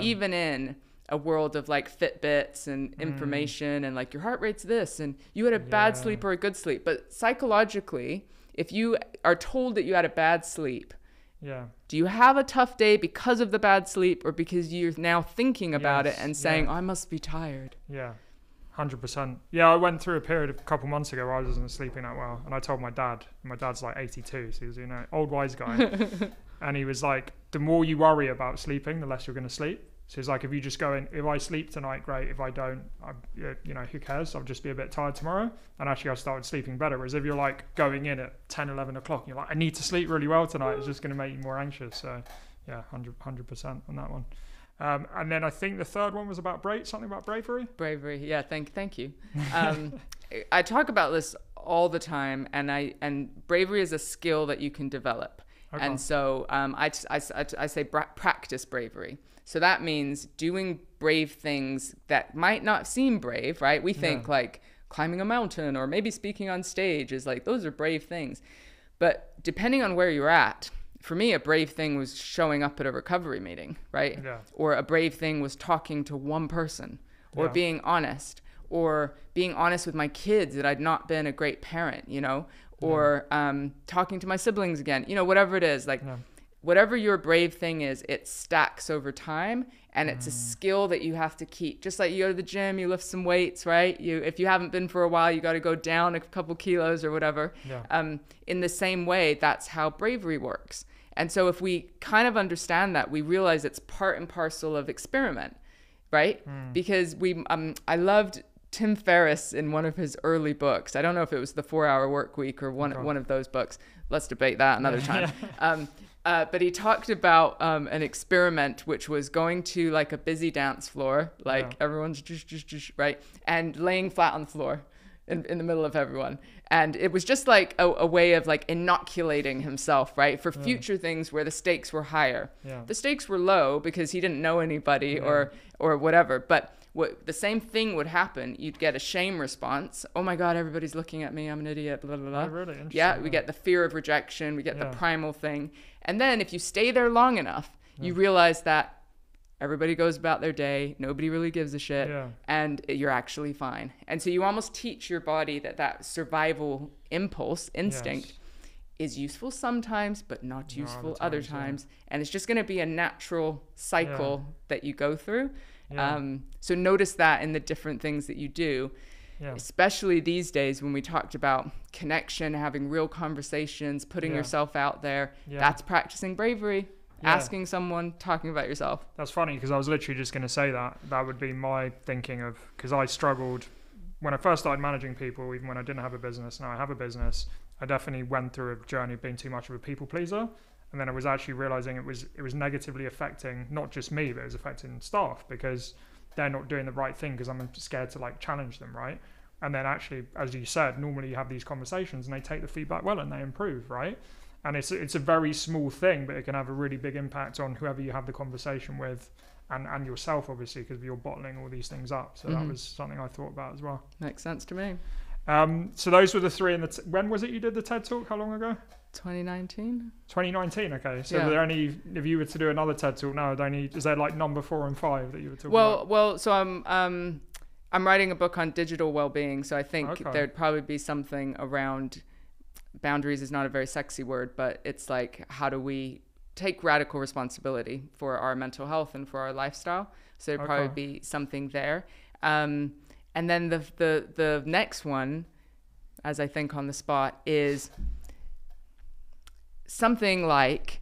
even in a world of Fitbits and information and your heart rate's this and you had a bad sleep or a good sleep. But psychologically, if you are told that you had a bad sleep, do you have a tough day because of the bad sleep, or because you're now thinking about it and saying, I must be tired? 100%. Yeah, I went through a period a couple months ago where I wasn't sleeping that well, and I told my dad. My dad's like 82, so he's, you know, old wise guy, and he was like, the more you worry about sleeping, the less you're going to sleep. So it's like, if you just go in, if I sleep tonight, great. If I don't, you know, who cares? I'll just be a bit tired tomorrow. And actually I started sleeping better. Whereas if you're like going in at 10, 11 o'clock, and you're like, I need to sleep really well tonight, it's just going to make you more anxious. So yeah, 100% on that one. And then I think the third one was about something about bravery. Bravery, yeah. Thank you. I talk about this all the time, and bravery is a skill that you can develop. Okay. And so I say practice bravery. So that means doing brave things that might not seem brave, right? We think like climbing a mountain or maybe speaking on stage is like, those are brave things. But depending on where you're at, for me, a brave thing was showing up at a recovery meeting, right? Yeah. Or a brave thing was talking to one person, or being honest, or being honest with my kids that I'd not been a great parent, you know, or talking to my siblings again, you know, whatever it is, like whatever your brave thing is, it stacks over time, and it's a skill that you have to keep. Just like you go to the gym, you lift some weights, right? If you haven't been for a while, you got to go down a couple kilos or whatever. Yeah. In the same way, that's how bravery works. And so if we kind of understand that, we realize it's part and parcel of experiment, right? Because I loved Tim Ferriss in one of his early books. I don't know if it was The 4-Hour Work Week or one of those books. Let's debate that another time. But he talked about an experiment which was going to like a busy dance floor, like everyone's right, and laying flat on the floor in the middle of everyone. And it was just like a way of like inoculating himself, right, for future things where the stakes were higher. Yeah. The stakes were low because he didn't know anybody or whatever. But the same thing would happen. You'd get a shame response. Oh my God, everybody's looking at me. I'm an idiot. Blah, blah, blah. Oh, really? Yeah, we get the fear of rejection. We get the primal thing. And then if you stay there long enough, you realize that everybody goes about their day. Nobody really gives a shit. And you're actually fine. And so you almost teach your body that survival impulse, instinct, is useful sometimes, but not useful other times. And it's just going to be a natural cycle that you go through. So notice that in the different things that you do, especially these days when we talked about connection, having real conversations, putting yourself out there. That's practicing bravery. Asking someone, talking about yourself. That's funny, because I was literally just going to say that would be my thinking of, because I struggled when I first started managing people, even when I didn't have a business. Now I have a business. I definitely went through a journey of being too much of a people pleaser. And then I was actually realizing it was negatively affecting not just me, but it was affecting staff, because they're not doing the right thing because I'm scared to like challenge them, right? And then actually, as you said, normally you have these conversations and they take the feedback well and they improve, right? And it's a very small thing, but it can have a really big impact on whoever you have the conversation with, and yourself, obviously, because you're bottling all these things up. So that was something I thought about as well. Makes sense to me. So those were the three. When was it you did the TED Talk? How long ago? 2019. 2019. Okay. So are there any? If you were to do another TED Talk now, is there like number 4 and 5 that you were talking about? Well. So I'm writing a book on digital well-being. So I think there'd probably be something around. Boundaries is not a very sexy word, but it's like, how do we take radical responsibility for our mental health and for our lifestyle? So there'd probably be something there. And then the next one, as I think on the spot, is something like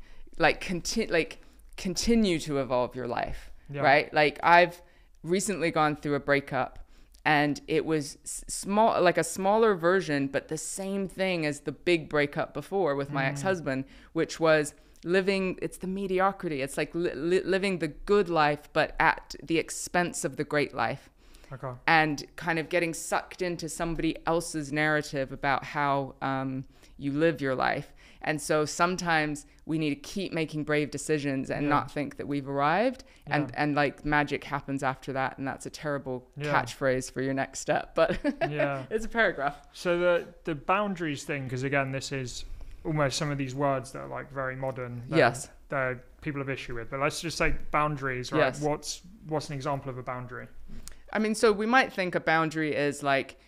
continue to evolve your life, right? Like I've recently gone through a breakup. And it was small, like a smaller version, but the same thing as the big breakup before with my ex-husband, which was it's the mediocrity. It's like living the good life, but at the expense of the great life. Okay. And kind of getting sucked into somebody else's narrative about how you live your life. And so sometimes we need to keep making brave decisions and not think that we've arrived. And like magic happens after that. And that's a terrible catchphrase for your next step. But it's a paragraph. So the boundaries thing, because again, this is almost some of these words that are like very modern. That people have issue with. But let's just say boundaries, right? Yes. What's an example of a boundary? I mean, so we might think a boundary is like,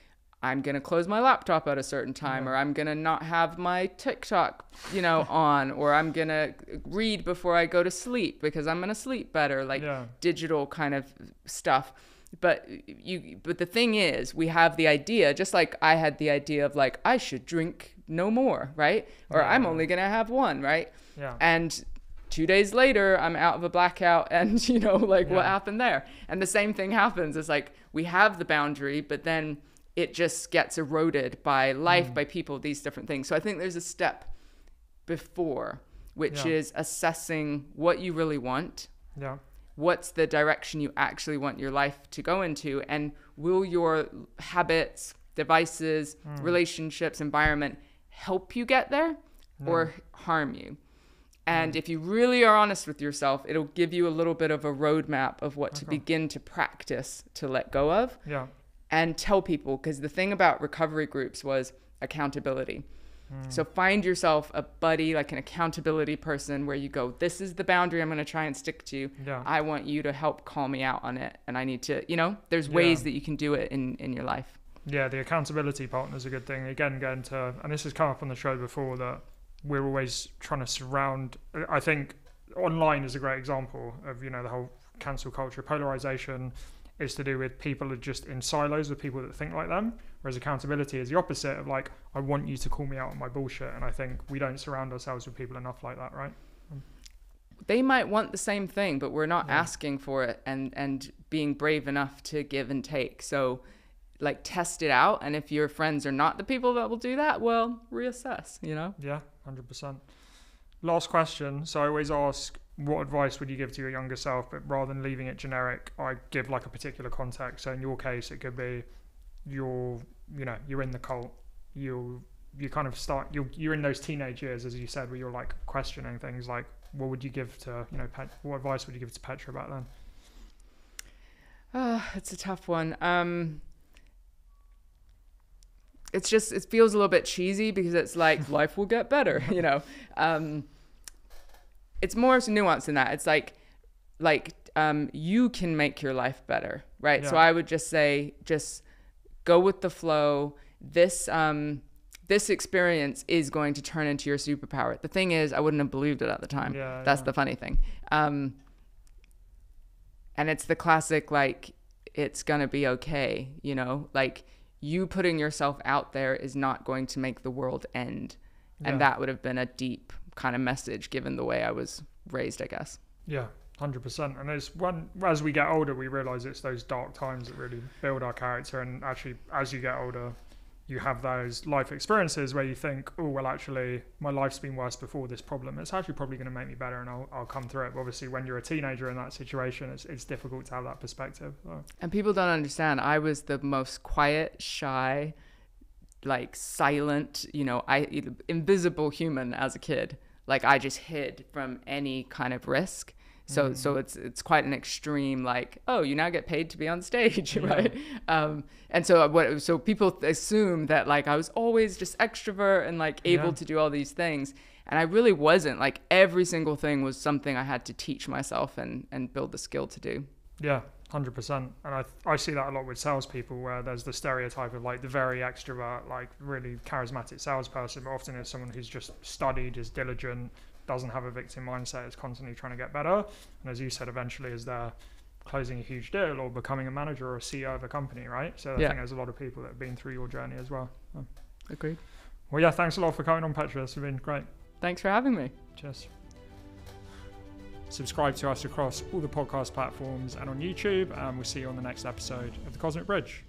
I'm going to close my laptop at a certain time, or I'm going to not have my TikTok, on, or I'm going to read before I go to sleep because I'm going to sleep better, like digital kind of stuff. But the thing is, we have the idea, just like I had the idea of like, I should drink no more, right? Or I'm only going to have one, right? Yeah. And 2 days later, I'm out of a blackout and, what happened there? And the same thing happens. It's like we have the boundary, but then it just gets eroded by life, by people, these different things. So I think there's a step before, which is assessing what you really want. Yeah. What's the direction you actually want your life to go into? And will your habits, devices, relationships, environment help you get there or harm you? And if you really are honest with yourself, it'll give you a little bit of a roadmap of what to begin to practice to let go of. Yeah. And tell people, because the thing about recovery groups was accountability. So find yourself a buddy, like an accountability person where you go, this is the boundary I'm going to try and stick to. Yeah. I want you to help call me out on it. And I need to, there's ways that you can do it in your life. Yeah, the accountability partner is a good thing. Again, going to, and this has come up on the show before, that we're always trying to surround, I think online is a great example of, the whole cancel culture. Polarization is to do with people are just in silos with people that think like them, whereas accountability is the opposite of like, I want you to call me out on my bullshit. And I think we don't surround ourselves with people enough like that, right? They might want the same thing, but we're not asking for it and being brave enough to give and take. So like test it out. And if your friends are not the people that will do that, well, reassess, Yeah, 100%. Last question. So I always ask, what advice would you give to your younger self? But rather than leaving it generic, I give like a particular context. So in your case, it could be you're in the cult. You kind of you're in those teenage years, as you said, where you're like questioning things. Like, what would you give to, what advice would you give to Petra back then? It's a tough one. It feels a little bit cheesy because it's like life will get better, It's more nuanced than that. It's like you can make your life better, right? Yeah. So I would just say, just go with the flow. This experience is going to turn into your superpower. The thing is, I wouldn't have believed it at the time. That's the funny thing. And it's the classic, like, it's gonna be okay, like you putting yourself out there is not going to make the world end. And that would have been a deep kind of message given the way I was raised, I guess. Yeah, 100%. And as we get older, we realize it's those dark times that really build our character. And actually, as you get older, you have those life experiences where you think, oh, well, actually, my life's been worse before this problem. It's actually probably going to make me better and I'll come through it. But obviously, when you're a teenager in that situation, it's difficult to have that perspective. So. And people don't understand. I was the most quiet, shy, like silent, invisible human as a kid. Like I just hid from any kind of risk. So it's quite an extreme, like, oh, you now get paid to be on stage, right? And so people assume that like I was always just extrovert and like able to do all these things. And I really wasn't. Like every single thing was something I had to teach myself and build the skill to do. Yeah, 100%. And I see that a lot with salespeople, where there's the stereotype of like the very extrovert, like really charismatic salesperson, but often it's someone who's just studied, is diligent, doesn't have a victim mindset, is constantly trying to get better. And as you said, eventually is they're closing a huge deal or becoming a manager or a CEO of a company, right? So I think there's a lot of people that have been through your journey as well. Agreed. Well, yeah, thanks a lot for coming on, Petra. It's been great. Thanks for having me. Cheers. Subscribe to us across all the podcast platforms and on YouTube, and we'll see you on the next episode of The Cosmic Bridge.